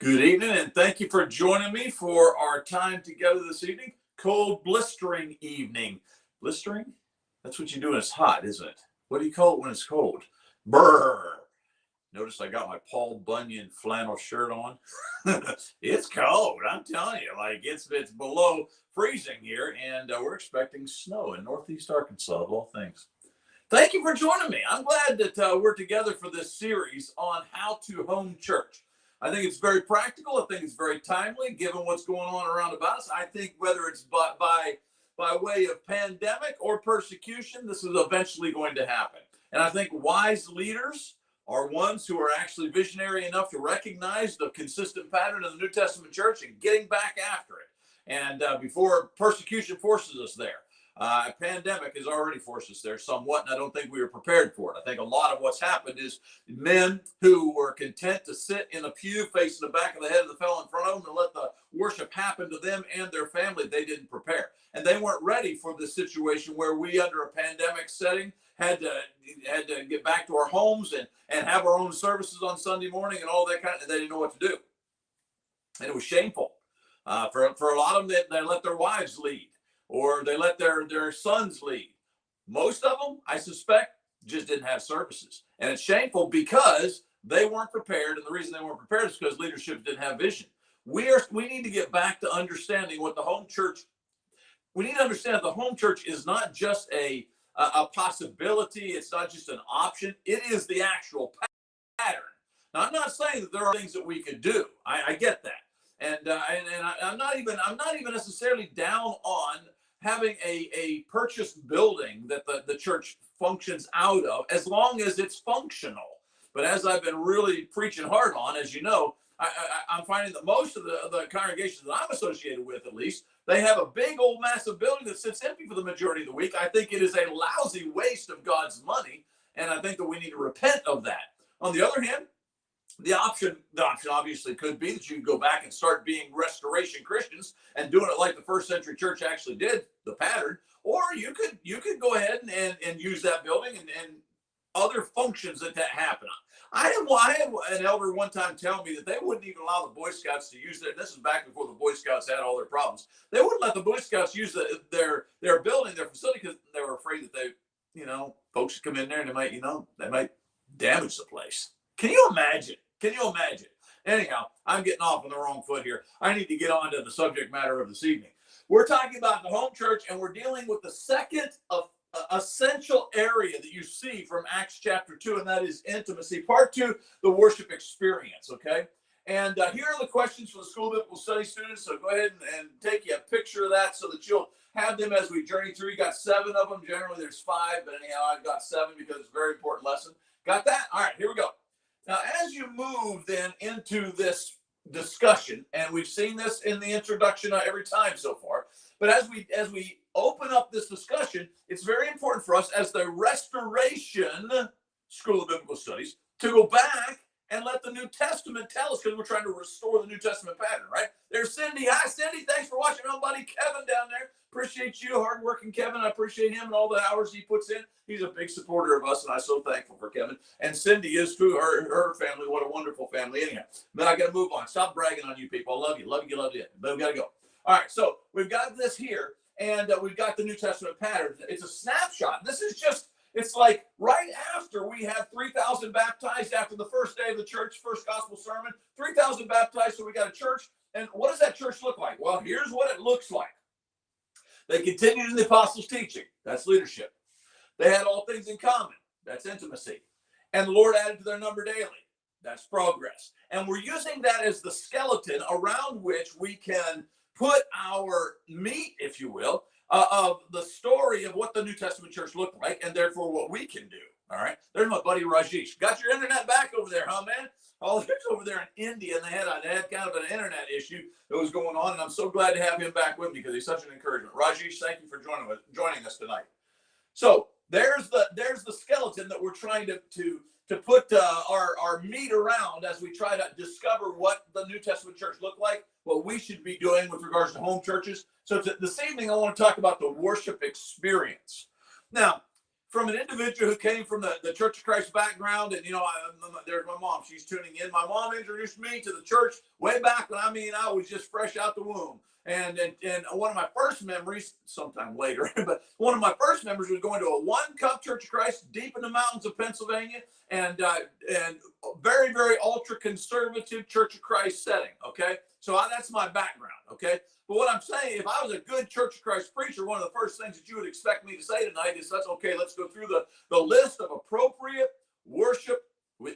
Good evening, and thank you for joining me for our time together this evening. Cold, blistering evening. Blistering? That's what you do when it's hot, isn't it? What do you call it when it's cold? Brr. Notice I got my Paul Bunyan flannel shirt on. It's cold, I'm telling you. Like it's below freezing here, and we're expecting snow in northeast Arkansas, of all things. Thank you for joining me. I'm glad that we're together for this series on how to home church. I think it's very practical. I think it's very timely, given what's going on around about us. I think whether it's by way of pandemic or persecution, this is eventually going to happen. And I think wise leaders are ones who are actually visionary enough to recognize the consistent pattern of the New Testament church and getting back after it. And before persecution forces us there. Pandemic has already forced us there somewhat, and I don't think we were prepared for it. I think a lot of what's happened is men who were content to sit in a pew facing the back of the head of the fellow in front of them and let the worship happen to them and their family, they didn't prepare. And they weren't ready for the situation where we, under a pandemic setting, had to get back to our homes and have our own services on Sunday morning and all that kind of, they didn't know what to do. And it was shameful. For a lot of them, they let their wives lead, or they let their sons lead. Most of them, I suspect, just didn't have services. And it's shameful because they weren't prepared. And the reason they weren't prepared is because leadership didn't have vision. We need to get back to understanding what the home church, we need to understand that the home church is not just a possibility. It's not just an option. It is the actual pattern. Now, I'm not saying that there are things that we could do. I get that. And I'm not even necessarily down on having a purchased building that the church functions out of, as long as it's functional. But as I've been really preaching hard on, as you know, I'm finding that most of the congregations that I'm associated with, at least, they have a big old massive building that sits empty for the majority of the week. I think it is a lousy waste of God's money, and I think that we need to repent of that. On the other hand, the option obviously could be that you go back and start being restoration Christians and doing it like the first century church actually did, the pattern. Or you could go ahead and use that building and other functions that happen. I had an elder one time tell me that they wouldn't even allow the Boy Scouts to use it. This is back before the Boy Scouts had all their problems. They wouldn't let the Boy Scouts use their building, their facility, because they were afraid that folks would come in there and they might damage the place. Can you imagine? Anyhow, I'm getting off on the wrong foot here. I need to get on to the subject matter of this evening. We're talking about the home church, and we're dealing with the second essential area that you see from Acts chapter 2, and that is intimacy. Part 2, the worship experience, okay? And here are the questions for the School of Biblical Studies students, so go ahead and take you a picture of that so that you'll have them as we journey through. You got 7 of them. Generally, there's 5, but anyhow, I've got 7 because it's a very important lesson. Got that? All right, here we go. Now, as you move then into this discussion, and we've seen this in the introduction every time so far, but as we open up this discussion, it's very important for us as the Restoration School of Biblical Studies to go back and let the New Testament tell us, because we're trying to restore the New Testament pattern, right? There's Cindy. Hi, Cindy. Thanks for watching. My buddy Kevin down there. Appreciate you, hardworking Kevin. I appreciate him and all the hours he puts in. He's a big supporter of us, and I'm so thankful for Kevin. And Cindy is too, her family. What a wonderful family. Anyhow, but I got to move on. Stop bragging on you people. I love you. Love you. But we got to go. All right, so we've got this here, and we've got the New Testament pattern. It's a snapshot. This is just, it's like right after we have 3,000 baptized after the first day of the church, first gospel sermon, 3,000 baptized, so we got a church. And what does that church look like? Well, here's what it looks like. They continued in the apostles' teaching. That's leadership. They had all things in common. That's intimacy. And the Lord added to their number daily. That's progress. And we're using that as the skeleton around which we can put our meat, if you will, of the story of what the New Testament church looked like, and therefore what we can do. All right. There's my buddy Rajesh. Got your internet back over there, huh, man? Oh, he's over there in India, and they had kind of an internet issue that was going on, and I'm so glad to have him back with me because he's such an encouragement. Rajesh, thank you for joining us tonight. So there's the skeleton that we're trying to put our meat around as we try to discover what the New Testament church looked like, what we should be doing with regards to home churches. So this evening, I want to talk about the worship experience. Now, from an individual who came from the Church of Christ background. And, there's my mom. She's tuning in. My mom introduced me to the church way back when, I was just fresh out the womb. And one of my first memories, sometime later, but one of my first memories was going to a one-cup Church of Christ deep in the mountains of Pennsylvania, and very, very ultra-conservative Church of Christ setting, okay? So that's my background, okay? But what I'm saying, if I was a good Church of Christ preacher, one of the first things that you would expect me to say tonight is, that's okay, let's go through the list of appropriate worship.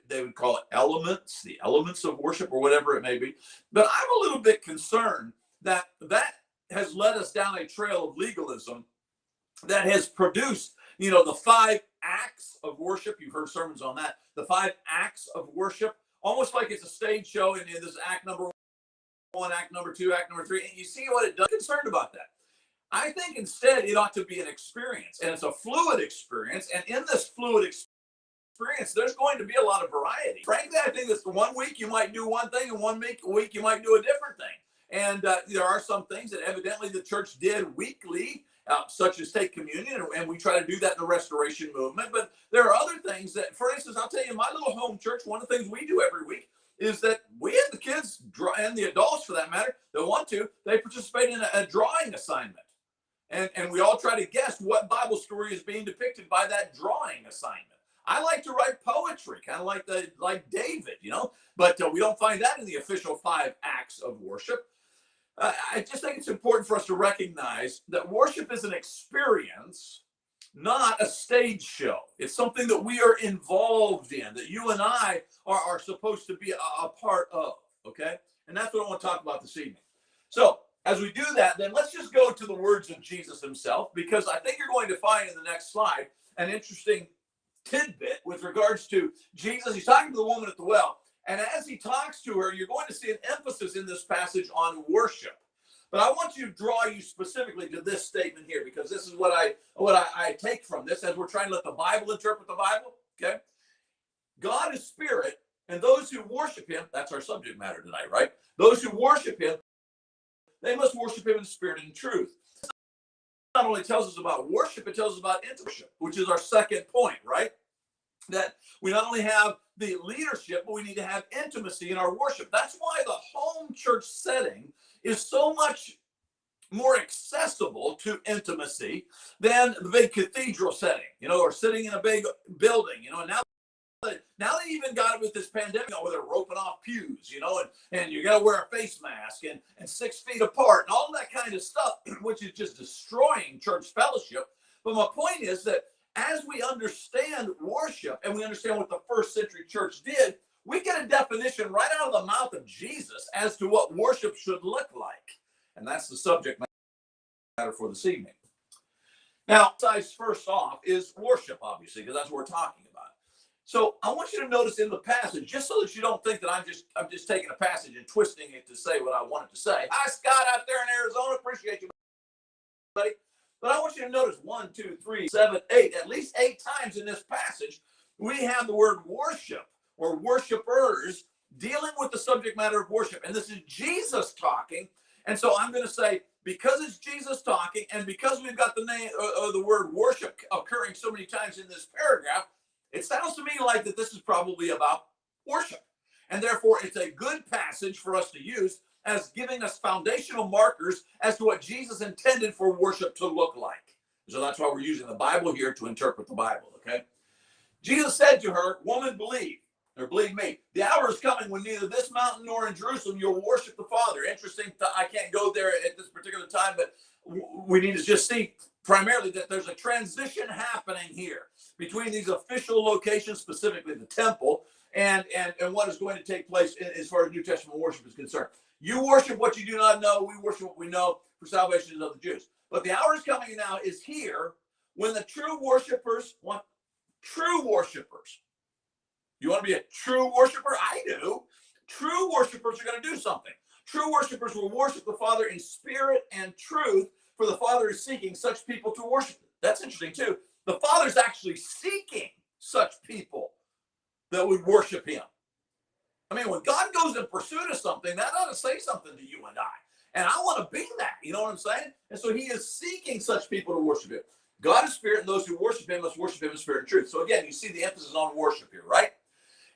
They would call it elements, the elements of worship or whatever it may be. But I'm a little bit concerned that has led us down a trail of legalism that has produced, the 5 acts of worship. You've heard sermons on that. The 5 acts of worship, almost like it's a stage show, and this act number 1, act number 2, act number 3, and you see what it does. I'm concerned about that. I think instead it ought to be an experience, and it's a fluid experience. And in this fluid experience, there's going to be a lot of variety. Frankly, I think that one week you might do one thing, and one week you might do a different thing. And there are some things that evidently the church did weekly, such as take communion, and we try to do that in the Restoration Movement. But there are other things that, for instance, I'll tell you, my little home church, one of the things we do every week is that we have the kids, and the adults for that matter, that want to, they participate in a drawing assignment. And we all try to guess what Bible story is being depicted by that drawing assignment. I like to write poetry, kind of like David, but we don't find that in the official 5 acts of worship. I just think it's important for us to recognize that worship is an experience, not a stage show. It's something that we are involved in, that you and I are supposed to be a part of, okay? And that's what I want to talk about this evening. So as we do that, then let's just go to the words of Jesus himself, because I think you're going to find in the next slide an interesting tidbit with regards to Jesus. He's talking to the woman at the well. And as he talks to her, you're going to see an emphasis in this passage on worship. But I want to draw you specifically to this statement here, because this is what I take from this as we're trying to let the Bible interpret the Bible. Okay, God is spirit, and those who worship him, that's our subject matter tonight, right? Those who worship him, they must worship him in spirit and truth. This not only tells us about worship, it tells us about intimacy, which is our second point, right? That we not only have the leadership, but we need to have intimacy in our worship. That's why the home church setting is so much more accessible to intimacy than the big cathedral setting, or sitting in a big building, now they even got it with this pandemic, where they're roping off pews, and you got to wear a face mask and 6 feet apart and all that kind of stuff, which is just destroying church fellowship. But my point is that as we understand worship and we understand what the first century church did, we get a definition right out of the mouth of Jesus as to what worship should look like. And that's the subject matter for this evening. Now, first off is worship, obviously, because that's what we're talking about. So I want you to notice in the passage, just so that you don't think that I'm just taking a passage and twisting it to say what I wanted to say. Hi, Scott, out there in Arizona. Appreciate you, buddy. But I want you to notice 1, 2, 3, 7, 8, at least 8 times in this passage, we have the word worship or worshipers dealing with the subject matter of worship. And this is Jesus talking. And so I'm going to say, because it's Jesus talking, and because we've got the name or the word worship occurring so many times in this paragraph, it sounds to me like that this is probably about worship. And therefore, it's a good passage for us to use as giving us foundational markers as to what Jesus intended for worship to look like. So that's why we're using the Bible here to interpret the Bible, okay? Jesus said to her, "Woman, believe me, the hour is coming when neither this mountain nor in Jerusalem you'll worship the Father." Interesting, I can't go there at this particular time, but we need to just see primarily that there's a transition happening here between these official locations, specifically the temple, and what is going to take place as far as New Testament worship is concerned. You worship what you do not know. We worship what we know, for salvation is of the Jews. But the hour is coming now, is here, when the true worshipers want true worshipers. You want to be a true worshiper? I do. True worshipers are going to do something. True worshipers will worship the Father in spirit and truth, for the Father is seeking such people to worship. That's interesting too. The Father's actually seeking such people that would worship him. I mean, when God goes in pursuit of something, that ought to say something to you and I. And I want to be that. You know what I'm saying? And so he is seeking such people to worship him. God is spirit, and those who worship him must worship him in spirit and truth. So again, you see the emphasis on worship here, right?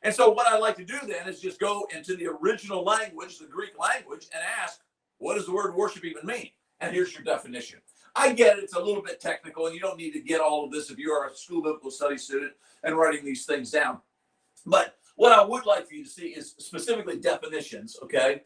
And so what I like to do then is just go into the original language, the Greek language, and ask, what does the word worship even mean? And here's your definition. I get it. It's a little bit technical, and you don't need to get all of this if you are a school biblical study student and writing these things down. But what I would like for you to see is specifically definitions, okay?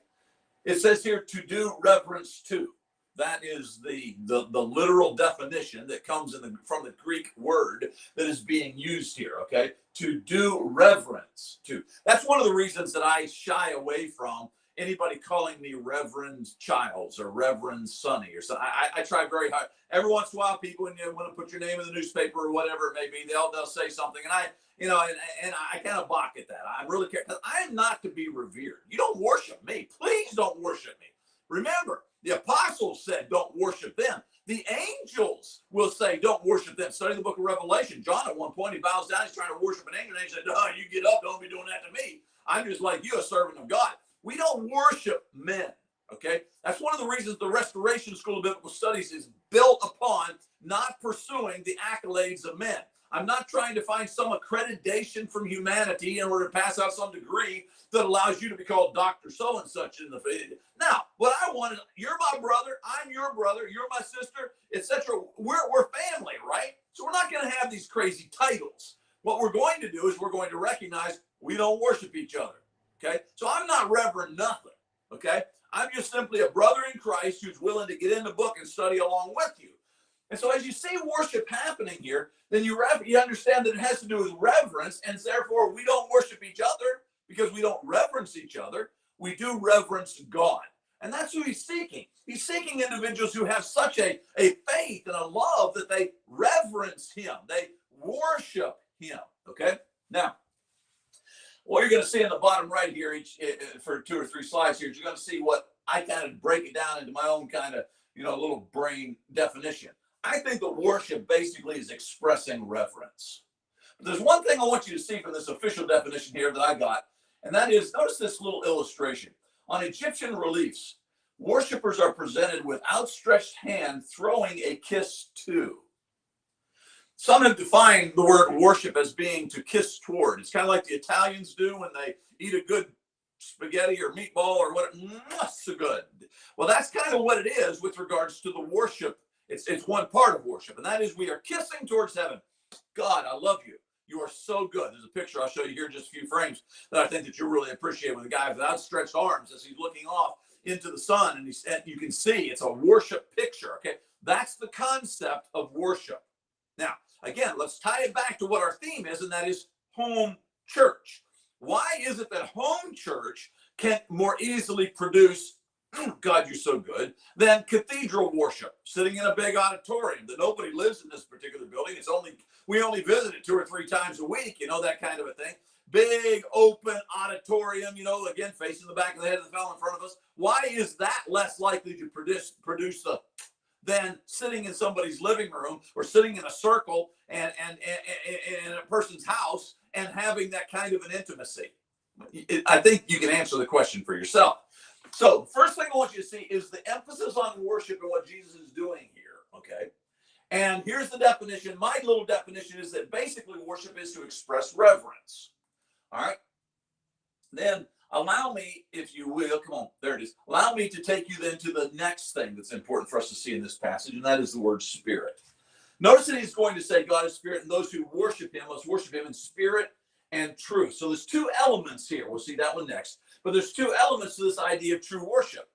It says here, to do reverence to. That is the literal definition that comes from the Greek word that is being used here, okay? To do reverence to. That's one of the reasons that I shy away from anybody calling me Reverend Childs or Reverend Sonny or something. I try very hard. Every once in a while, people, when you want to put your name in the newspaper or whatever it may be, they'll say something, and I kind of balk at that. I really care, because I am not to be revered. You don't worship me. Please don't worship me. Remember, the apostles said, don't worship them. The angels will say, don't worship them. Study the book of Revelation. John, at one point, he bows down. He's trying to worship an angel. And he said, no, you get up. Don't be doing that to me. I'm just like you, a servant of God. We don't worship men, okay? That's one of the reasons the Restoration School of Biblical Studies is built upon not pursuing the accolades of men. I'm not trying to find some accreditation from humanity in order to pass out some degree that allows you to be called Dr. So-and-such in the faith. Now, what I want is, you're my brother, I'm your brother, you're my sister, etc. We're family, right? So we're not going to have these crazy titles. What we're going to do is we're going to recognize we don't worship each other, okay? So I'm not Reverend nothing, okay? I'm just simply a brother in Christ who's willing to get in the book and study along with you. And so as you see worship happening here, then you understand that it has to do with reverence, and therefore we don't worship each other because we don't reverence each other. We do reverence God. And that's who he's seeking. He's seeking individuals who have such a faith and a love that they reverence him. They worship him, okay? Now, what you're going to see in the bottom right here, for 2 or 3 slides here, is you're going to see what I kind of break it down into my own kind of, little brain definition. I think that worship basically is expressing reverence. But there's one thing I want you to see from this official definition here that I got, and that is, notice this little illustration. On Egyptian reliefs, worshipers are presented with outstretched hand throwing a kiss to. Some have defined the word worship as being to kiss toward. It's kind of like the Italians do when they eat a good spaghetti or meatball or what, so good. Well, that's kind of what it is with regards to the worship. It's one part of worship, and that is we are kissing towards heaven. God, I love you. You are so good. There's a picture I'll show you here in just a few frames that I think that you'll really appreciate, with a guy with outstretched arms as he's looking off into the sun, and you can see it's a worship picture, okay? That's the concept of worship. Now, again, let's tie it back to what our theme is, and that is home church. Why is it that home church can more easily produce, God, you're so good, than cathedral worship, sitting in a big auditorium that nobody lives in this particular building? We only visit it 2 or 3 times a week, that kind of a thing. Big open auditorium, again, facing the back of the head of the fellow in front of us. Why is that less likely to produce than sitting in somebody's living room or sitting in a circle and in a person's house and having that kind of an intimacy? I think you can answer the question for yourself. So first thing I want you to see is the emphasis on worship and what Jesus is doing here, okay? And here's the definition. My little definition is that basically worship is to express reverence, all right? Then allow me, if you will, come on, there it is. Allow me to take you then to the next thing that's important for us to see in this passage, and that is the word spirit. Notice that he's going to say God is spirit, and those who worship him must worship him in spirit and truth. So there's 2 elements here. We'll see that one next. But there's 2 elements to this idea of true worship.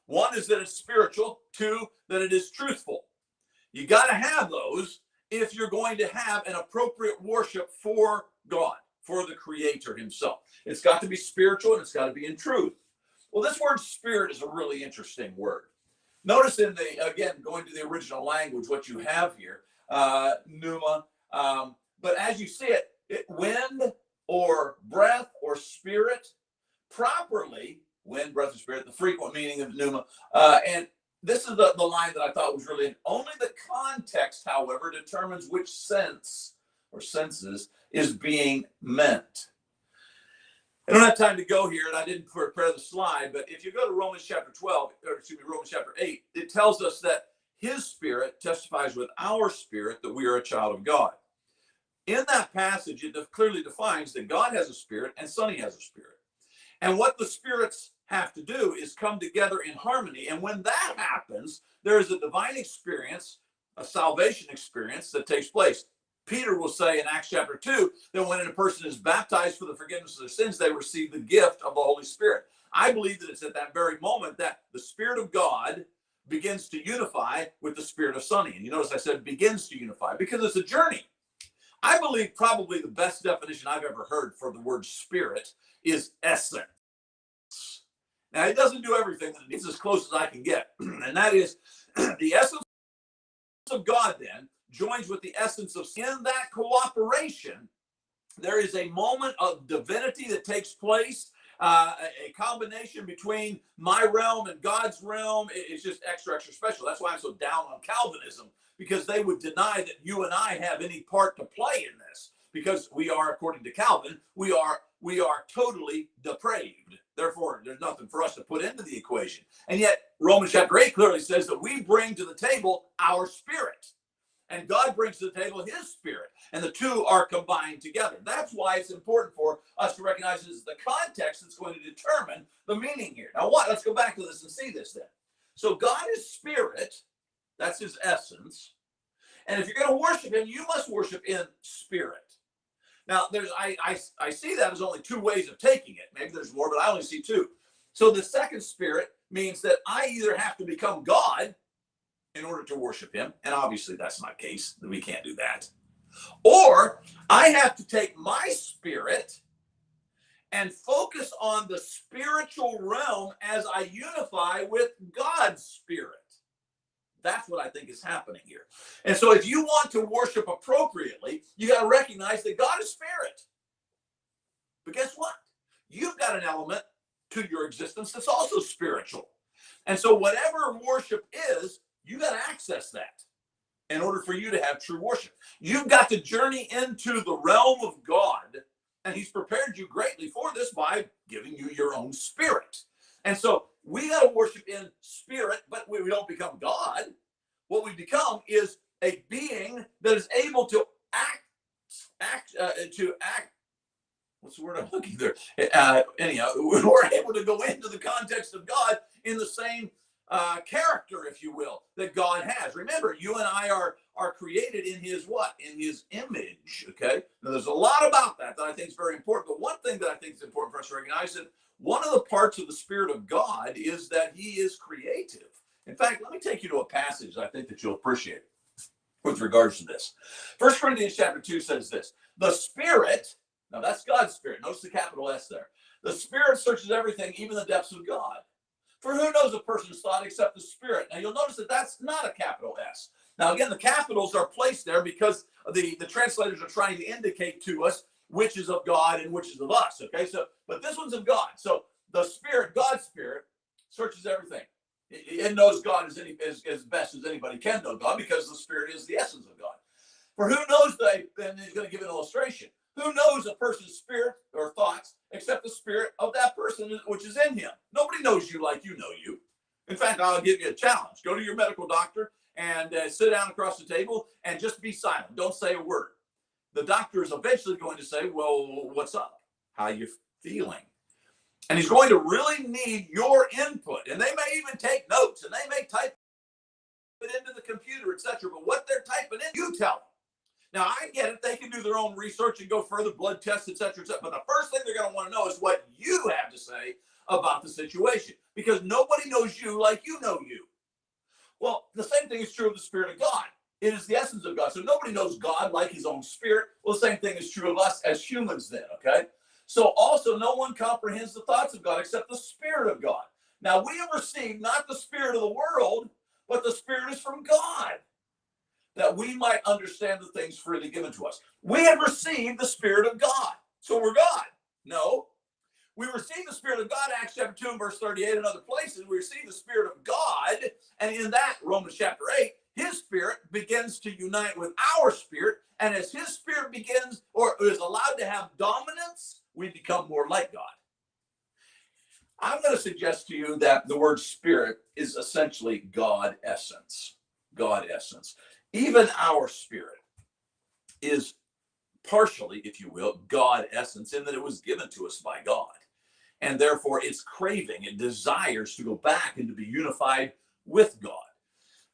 One is that it's spiritual. 2, that it is truthful. You got to have those if you're going to have an appropriate worship for God, for the Creator himself. It's got to be spiritual, and it's got to be in truth. Well, this word spirit is a really interesting word. Notice again, going to the original language, what you have here, pneuma. But as you see it, wind or breath or spirit, properly, wind, breath, or spirit, the frequent meaning of pneuma. And this is the line that I thought was really, only the context, however, determines which sense or senses is being meant. I don't have time to go here, and I didn't prepare the slide, but if you go to Romans chapter 12, or excuse me, Romans chapter 8, it tells us that his Spirit testifies with our spirit that we are a child of God. In that passage, it clearly defines that God has a spirit and Sonny has a spirit. And what the spirits have to do is come together in harmony. And when that happens, there is a divine experience, a salvation experience that takes place. Peter will say in Acts chapter 2 that when a person is baptized for the forgiveness of their sins, they receive the gift of the Holy Spirit. I believe that it's at that very moment that the Spirit of God begins to unify with the Spirit of Sonny. And you notice I said begins to unify because it's a journey. I believe probably the best definition I've ever heard for the word spirit is essence. Now, it doesn't do everything. It's as close as I can get. And that is the essence of God then joins with the essence of sin. In that cooperation, there is a moment of divinity that takes place, a combination between my realm and God's realm. It's just extra, extra special. That's why I'm so down on Calvinism, because they would deny that you and I have any part to play in this, because we are, according to Calvin, we are totally depraved. Therefore, there's nothing for us to put into the equation. And yet, Romans chapter 8 clearly says that we bring to the table our spirit. And God brings to the table his spirit. And the two are combined together. That's why it's important for us to recognize this is the context that's going to determine the meaning here. Now, let's go back to this and see this then. So God is spirit. That's his essence. And if you're going to worship him, you must worship in spirit. Now, I see that as only two ways of taking it. Maybe there's more, but I only see two. So the second spirit means that I either have to become God in order to worship him, and obviously that's not the case. We can't do that. Or I have to take my spirit and focus on the spiritual realm as I unify with God's spirit. That's what I think is happening here. And so if you want to worship appropriately, you got to recognize that God is spirit. But guess what? You've got an element to your existence that's also spiritual. And so whatever worship is, you got to access that in order for you to have true worship. You've got to journey into the realm of God, and he's prepared you greatly for this by giving you your own spirit. And so we got to worship in spirit, but we don't become God. What we become is a being that is able to act. What's the word I'm looking there? Anyhow, we're able to go into the context of God in the same character, if you will, that God has. Remember, you and I are created in his what? In his image, okay? Now, there's a lot about that I think is very important, but one thing that I think is important for us to recognize is that one of the parts of the Spirit of God is that he is creative. In fact, let me take you to a passage I think that you'll appreciate with regards to this. 1 Corinthians chapter 2 says this, the Spirit, now that's God's Spirit, notice the capital S there. The Spirit searches everything, even the depths of God. For who knows a person's thought except the Spirit? Now you'll notice that that's not a capital S. Now again, the capitals are placed there because the translators are trying to indicate to us which is of God and which is of us. Okay, so but this one's of God. So the Spirit, God's Spirit, searches everything. It knows God as best as anybody can know God, because the Spirit is the essence of God. For who knows then he's going to give an illustration. Who knows a person's spirit or thoughts except the spirit of that person which is in him? Nobody knows you like you know you. In fact, I'll give you a challenge. Go to your medical doctor and sit down across the table and just be silent. Don't say a word. The doctor is eventually going to say, well, what's up? How are you feeling? And he's going to really need your input. And they may even take notes, and they may type it into the computer, etc. But what they're typing in, you tell them. Now, I get it. They can do their own research and go further, blood tests, etc., etc. But the first thing they're going to want to know is what you have to say about the situation, because nobody knows you like you know you. Well, the same thing is true of the Spirit of God. It is the essence of God. So nobody knows God like his own spirit. Well, the same thing is true of us as humans then, okay? So also no one comprehends the thoughts of God except the Spirit of God. Now, we have received not the spirit of the world, but the Spirit is from God, that we might understand the things freely given to us. We have received the Spirit of God. So we're God. No. We receive the Spirit of God, Acts chapter 2 and verse 38 and other places. We receive the Spirit of God. And in that, Romans chapter 8, his Spirit begins to unite with our spirit. And as his Spirit begins or is allowed to have dominance, we become more like God. I'm going to suggest to you that the word spirit is essentially God essence. God essence. Even our spirit is partially, if you will, God essence, in that it was given to us by God. And therefore, it's craving, it desires to go back and to be unified with God.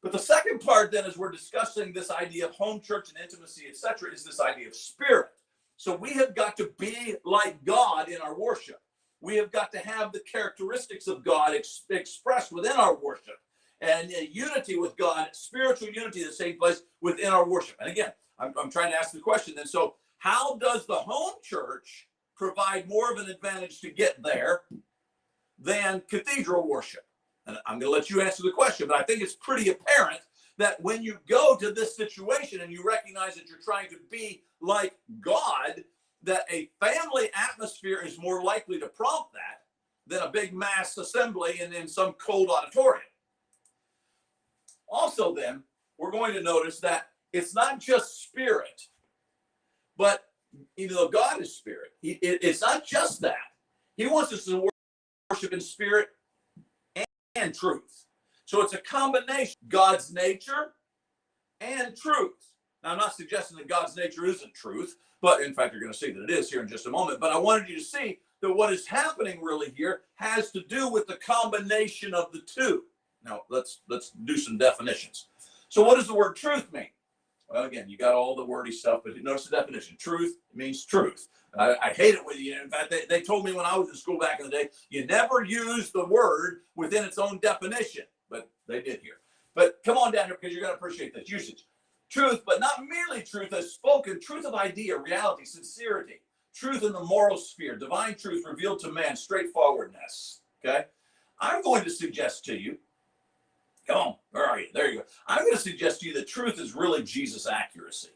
But the second part, then, as we're discussing this idea of home church and intimacy, etc., is this idea of spirit. So we have got to be like God in our worship. We have got to have the characteristics of God expressed within our worship, and unity with God, spiritual unity that's taking place within our worship. And again, I'm trying to ask the question then, so how does the home church provide more of an advantage to get there than cathedral worship? And I'm going to let you answer the question, but I think it's pretty apparent that when you go to this situation and you recognize that you're trying to be like God, that a family atmosphere is more likely to prompt that than a big mass assembly in some cold auditorium. Also, then, we're going to notice that it's not just spirit, but God is spirit. It's not just that. He wants us to worship in spirit and truth. So it's a combination, God's nature and truth. Now, I'm not suggesting that God's nature isn't truth, but in fact, you're going to see that it is here in just a moment. But I wanted you to see that what is happening really here has to do with the combination of the two. Now, let's do some definitions. So what does the word truth mean? Well, again, you got all the wordy stuff, but notice the definition. Truth means truth. I hate it with you. In fact, they told me when I was in school back in the day, you never use the word within its own definition, but they did here. But come on down here because you're going to appreciate this usage. Truth, but not merely truth as spoken, truth of idea, reality, sincerity, truth in the moral sphere, divine truth revealed to man, straightforwardness. Okay? I'm going to suggest to you, come on, where are you? There you go. I'm going to suggest to you that truth is really Jesus accuracy.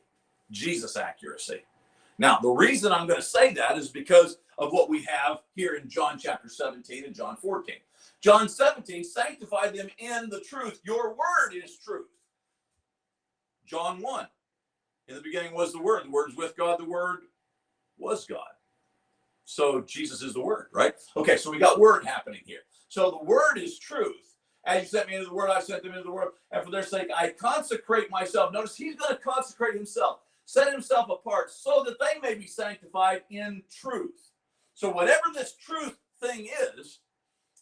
Jesus accuracy. Now, the reason I'm going to say that is because of what we have here in John chapter 17 and John 14. John 17, sanctify them in the truth. Your word is truth. John 1, in the beginning was the Word. The Word is with God. The Word was God. So Jesus is the Word, right? Okay, so we got Word happening here. So the Word is truth. As you sent me into the world, I sent them into the world. And for their sake, I consecrate myself. Notice he's going to consecrate himself, set himself apart so that they may be sanctified in truth. So whatever this truth thing is,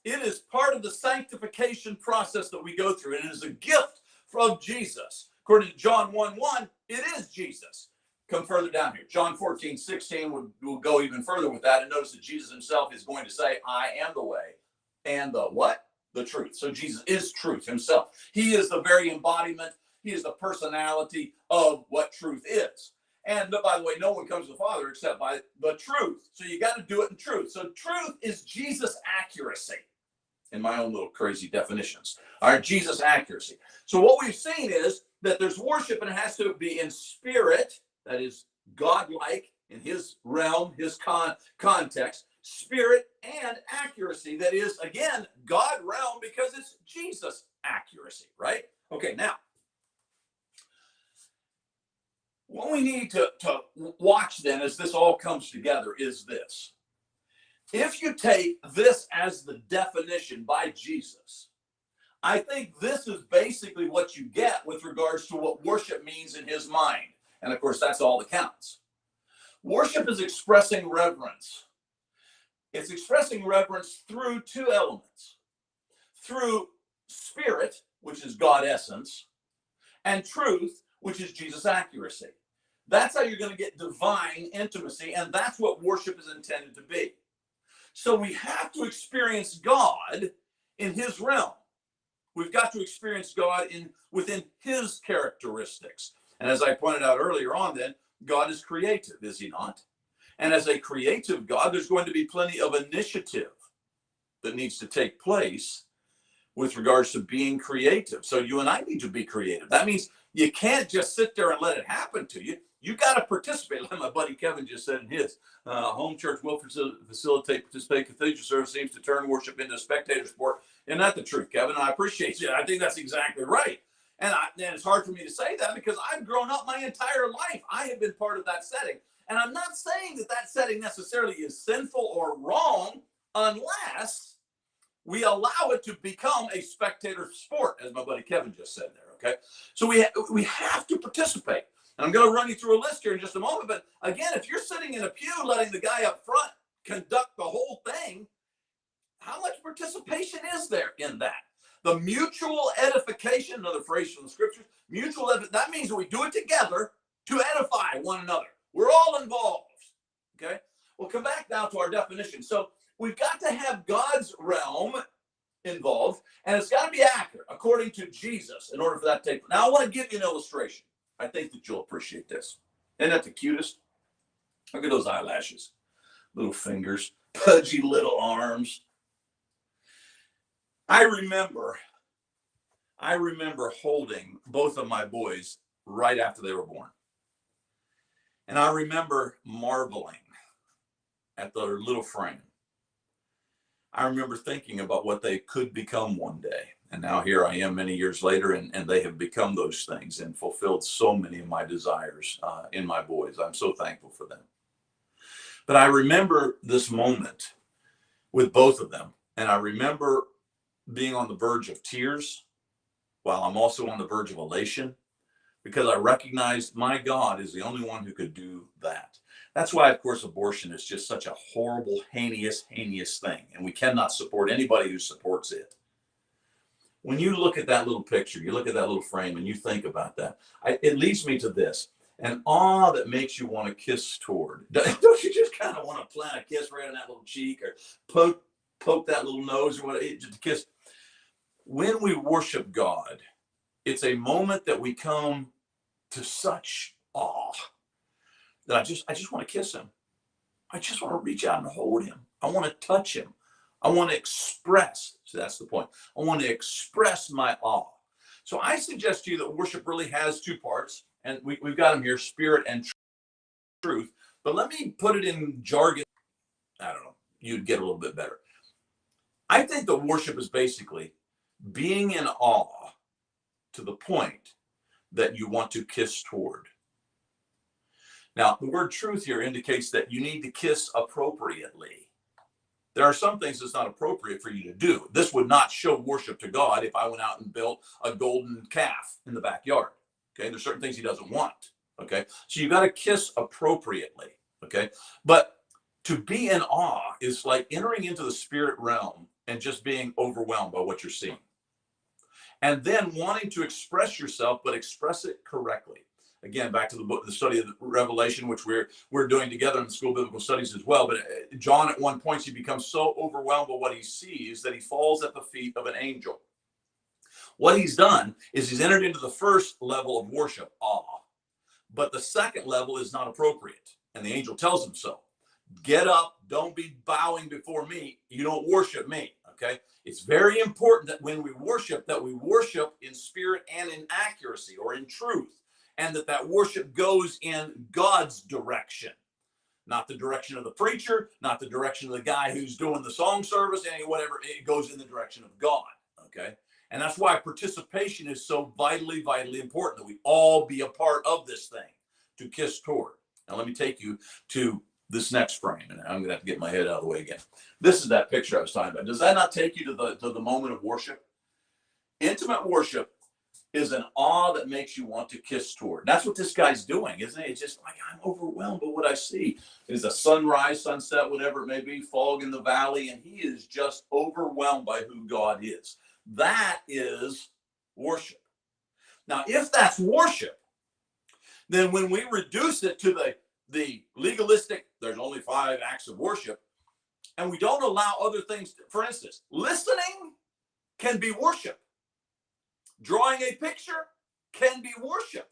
it is part of the sanctification process that we go through. And it is a gift from Jesus. According to John 1:1, it is Jesus. Come further down here. John 14:16 will go even further with that. And notice that Jesus himself is going to say, I am the way and the what? The truth. So Jesus is truth himself. He is the very embodiment. He is the personality of what truth is. And by the way, no one comes to the Father except by the truth. So you got to do it in truth. So truth is Jesus accuracy. In my own little crazy definitions. All right, Jesus accuracy. So what we've seen is that there's worship and it has to be in spirit, that is God-like in his realm, his context, spirit and accuracy, that is, again, God realm because it's Jesus accuracy, right? Okay, now, what we need to watch then as this all comes together is this. If you take this as the definition by Jesus, I think this is basically what you get with regards to what worship means in his mind. And of course, that's all that counts. Worship is expressing reverence. It's expressing reverence through two elements. Through spirit, which is God essence, and truth, which is Jesus accuracy. That's how you're going to get divine intimacy, and that's what worship is intended to be. So we have to experience God in his realm. We've got to experience God within his characteristics. And as I pointed out earlier on then, God is creative, is he not? And as a creative God, there's going to be plenty of initiative that needs to take place with regards to being creative. So you and I need to be creative. That means you can't just sit there and let it happen to you. You got to participate. Like my buddy Kevin just said in his home church will facilitate, participate. Cathedral service seems to turn worship into a spectator sport. Isn't that the truth, Kevin? I appreciate you. I think that's exactly right. And it's hard for me to say that because I've grown up my entire life. I have been part of that setting. And I'm not saying that setting necessarily is sinful or wrong unless we allow it to become a spectator sport, as my buddy Kevin just said there, okay? So we have to participate. And I'm going to run you through a list here in just a moment. But again, if you're sitting in a pew letting the guy up front conduct the whole thing, how much participation is there in that? The mutual edification, another phrase from the scriptures, that means that we do it together to edify one another. We're all involved, okay? We'll come back now to our definition. So we've got to have God's realm involved, and it's got to be accurate according to Jesus in order for that to take. Now I want to give you an illustration. I think that you'll appreciate this. Isn't that the cutest? Look at those eyelashes, little fingers, pudgy little arms. I remember holding both of my boys right after they were born. And I remember marveling at their little frame. I remember thinking about what they could become one day. And now here I am many years later, and they have become those things and fulfilled so many of my desires in my boys. I'm so thankful for them. But I remember this moment with both of them. And I remember being on the verge of tears while I'm also on the verge of elation, because I recognized my God is the only one who could do that. That's why, of course, abortion is just such a horrible, heinous thing. And we cannot support anybody who supports it. When you look at that little picture, you look at that little frame and you think about that, it leads me to this, an awe that makes you want to kiss toward. Don't you just kind of want to plant a kiss right on that little cheek or poke that little nose or whatever, just kiss? When we worship God, it's a moment that we come to such awe that I just want to kiss him. I just want to reach out and hold him. I want to touch him. I want to express, so that's the point. I want to express my awe. So I suggest to you that worship really has two parts, and we've got them here, spirit and truth. But let me put it in jargon. I don't know. You'd get a little bit better. I think the worship is basically being in awe to the point that you want to kiss toward. Now, the word truth here indicates that you need to kiss appropriately. There are some things that's not appropriate for you to do. This would not show worship to God if I went out and built a golden calf in the backyard. Okay, there's certain things he doesn't want. Okay, so you got to kiss appropriately. Okay, but to be in awe is like entering into the spirit realm and just being overwhelmed by what you're seeing. And then wanting to express yourself, but express it correctly. Again, back to the book, the study of the Revelation, which we're doing together in the School of Biblical Studies as well. But John, at one point, he becomes so overwhelmed by what he sees that he falls at the feet of an angel. What he's done is he's entered into the first level of worship, awe. But the second level is not appropriate. And the angel tells him so. Get up, don't be bowing before me. You don't worship me. Okay, it's very important that when we worship, that we worship in spirit and in accuracy or in truth, and that worship goes in God's direction, not the direction of the preacher, not the direction of the guy who's doing the song service, and whatever. It goes in the direction of God. Okay, and that's why participation is so vitally important, that we all be a part of this thing to kiss toward. Now, let me take you to this next frame, and I'm gonna have to get my head out of the way again. This is that picture I was talking about. Does that not take you to the moment of worship? Intimate worship is an awe that makes you want to kiss toward. That's what this guy's doing, isn't it? It's just like, I'm overwhelmed by what I see. It's a sunrise, sunset, whatever it may be, fog in the valley, and he is just overwhelmed by who God is. That is worship. Now, if that's worship, then when we reduce it to the legalistic, there's only 5 acts of worship, and we don't allow other things. For instance, listening can be worship. Drawing a picture can be worship.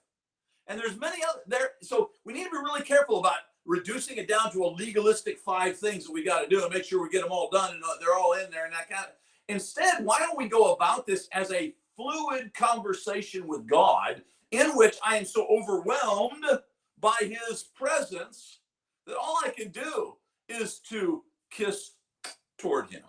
And there's many other there. So we need to be really careful about reducing it down to a legalistic 5 things that we got to do and make sure we get them all done and they're all in there and that kind of. Instead, why don't we go about this as a fluid conversation with God, in which I am so overwhelmed by his presence that all I can do is to kiss toward him.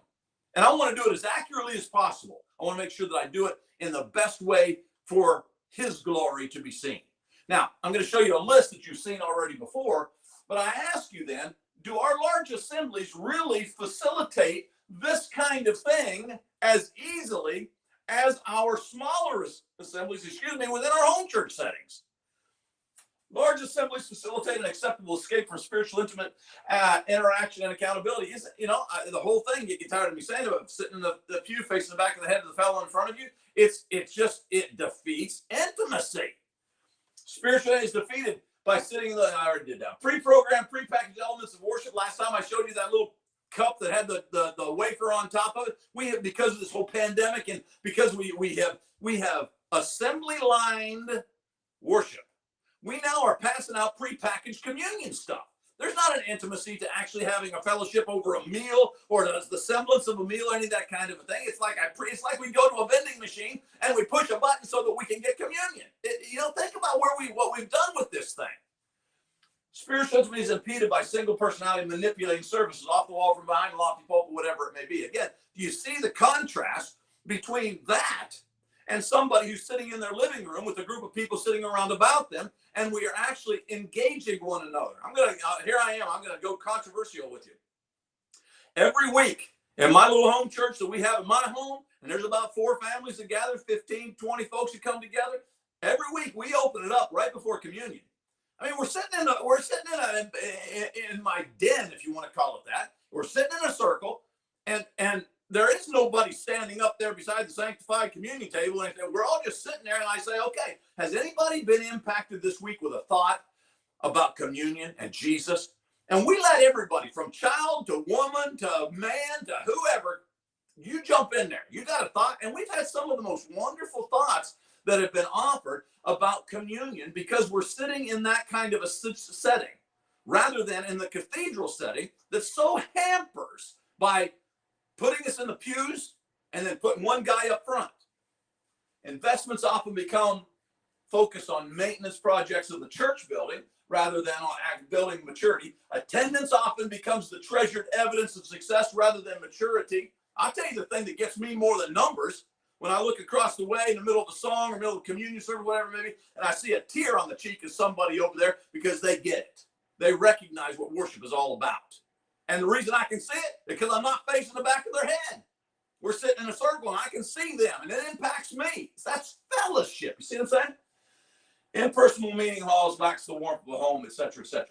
And I want to do it as accurately as possible. I want to make sure that I do it in the best way for his glory to be seen. Now, I'm going to show you a list that you've seen already before, but I ask you then, do our large assemblies really facilitate this kind of thing as easily as our smaller assemblies, within our home church settings. Large assemblies facilitate an acceptable escape from spiritual intimate interaction and accountability. The whole thing, you get tired of me saying about sitting in the pew facing the back of the head of the fellow in front of you. It defeats intimacy. Spirituality is defeated by sitting in I already did that. Pre-programmed, pre-packaged elements of worship. Last time I showed you that little cup that had the wafer on top of it. We have, because of this whole pandemic and because we have assembly lined worship, we now are passing out pre-packaged communion stuff. There's not an intimacy to actually having a fellowship over a meal or the semblance of a meal or any of that kind of a thing. It's like we go to a vending machine and we push a button so that we can get communion. Think about what we've done with this thing. Spiritual intimacy is impeded by single personality manipulating services off the wall, from behind, lofty pulpit, whatever it may be. Again, do you see the contrast between that and somebody who's sitting in their living room with a group of people sitting around about them, and we are actually engaging one another? Here I am. I'm going to go controversial with you. Every week in my little home church that we have in my home, and there's about 4 families that gather, 15, 20 folks that come together. Every week we open it up right before communion. I mean, we're sitting in my den, if you want to call it that. We're sitting in a circle, and there is nobody standing up there beside the sanctified communion table, and we're all just sitting there. And I say, okay, has anybody been impacted this week with a thought about communion and Jesus? And we let everybody, from child to woman to man to whoever, you jump in there. You got a thought, and we've had some of the most wonderful thoughts that have been offered about communion, because we're sitting in that kind of a setting rather than in the cathedral setting that so hampers by putting us in the pews and then putting one guy up front. Investments often become focused on maintenance projects of the church building rather than on building maturity. Attendance often becomes the treasured evidence of success rather than maturity. I'll tell you the thing that gets me more than numbers. When I look across the way in the middle of the song or middle of the communion service, whatever maybe, and I see a tear on the cheek of somebody over there, because they get it. They recognize what worship is all about. And the reason I can see it, because I'm not facing the back of their head. We're sitting in a circle and I can see them, and it impacts me. That's fellowship. You see what I'm saying? Impersonal meeting halls lacks the warmth of a home, etc., etc.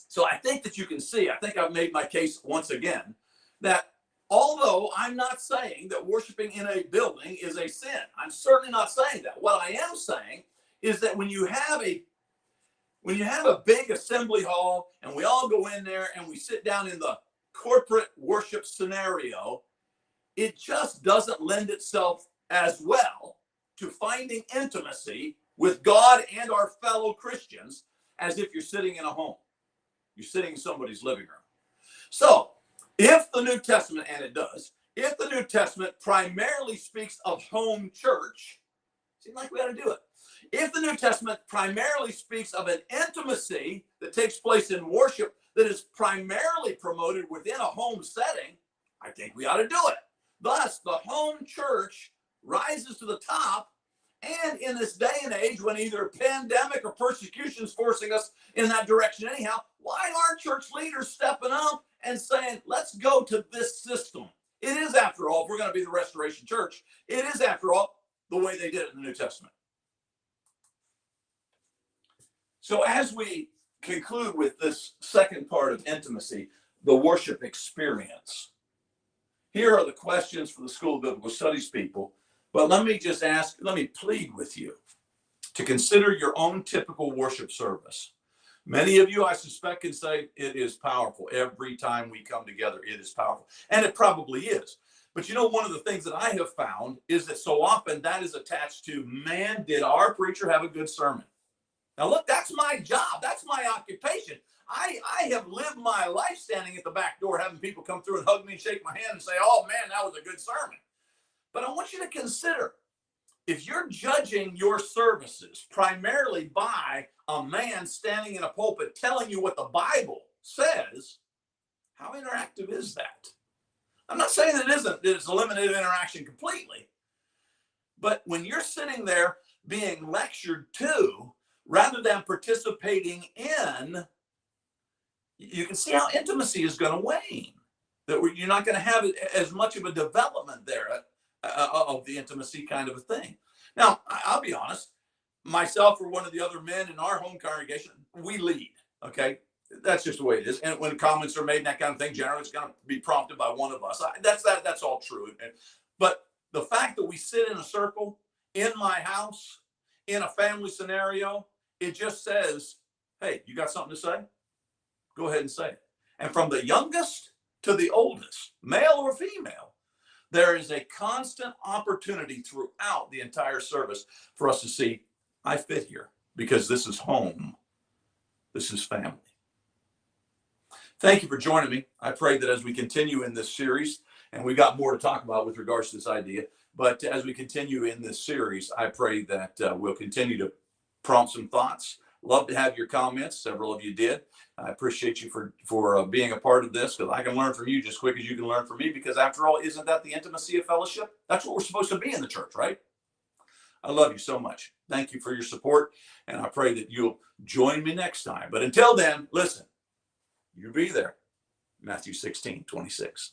So I think that you can see, I think I've made my case once again, that although I'm not saying that worshiping in a building is a sin, I'm certainly not saying that. What I am saying is that when you have a big assembly hall and we all go in there and we sit down in the corporate worship scenario, it just doesn't lend itself as well to finding intimacy with God and our fellow Christians as if you're sitting in a home. You're sitting in somebody's living room. So, if the New Testament, and it does, if the New Testament primarily speaks of home church, seems like we ought to do it. If the New Testament primarily speaks of an intimacy that takes place in worship that is primarily promoted within a home setting, I think we ought to do it. Thus, the home church rises to the top. And in this day and age, when either pandemic or persecution is forcing us in that direction anyhow, why aren't church leaders stepping up and saying, let's go to this system? It is, after all, if we're going to be the Restoration Church, it is, after all, the way they did it in the New Testament. So as we conclude with this second part of intimacy, the worship experience, here are the questions for the School of Biblical Studies people. But let me plead with you to consider your own typical worship service. Many of you, I suspect, can say it is powerful. Every time we come together, it is powerful. And it probably is. But one of the things that I have found is that so often that is attached to, man, did our preacher have a good sermon? Now, look, that's my job. That's my occupation. I have lived my life standing at the back door, having people come through and hug me and shake my hand and say, oh, man, that was a good sermon. But I want you to consider, if you're judging your services primarily by a man standing in a pulpit telling you what the Bible says, how interactive is that? I'm not saying that it's eliminated interaction completely. But when you're sitting there being lectured to, rather than participating in, you can see how intimacy is going to wane. You're not going to have as much of a development there of the intimacy kind of a thing. Now, I'll be honest, myself or one of the other men in our home congregation, we lead. Okay, that's just the way it is. And when comments are made and that kind of thing, generally it's going to be prompted by one of us. That's all true. But the fact that we sit in a circle in my house, in a family scenario, it just says, hey, you got something to say? Go ahead and say it. And from the youngest to the oldest, male or female, there is a constant opportunity throughout the entire service for us to see, I fit here because this is home. This is family. Thank you for joining me. I pray that as we continue in this series, and we got more to talk about with regards to this idea, but as we continue in this series, I pray that we'll continue to prompt some thoughts. Love to have your comments. Several of you did. I appreciate you for being a part of this, because I can learn from you just as quick as you can learn from me, because after all, isn't that the intimacy of fellowship? That's what we're supposed to be in the church, right? I love you so much. Thank you for your support, and I pray that you'll join me next time. But until then, listen, you be there. Matthew 16:26.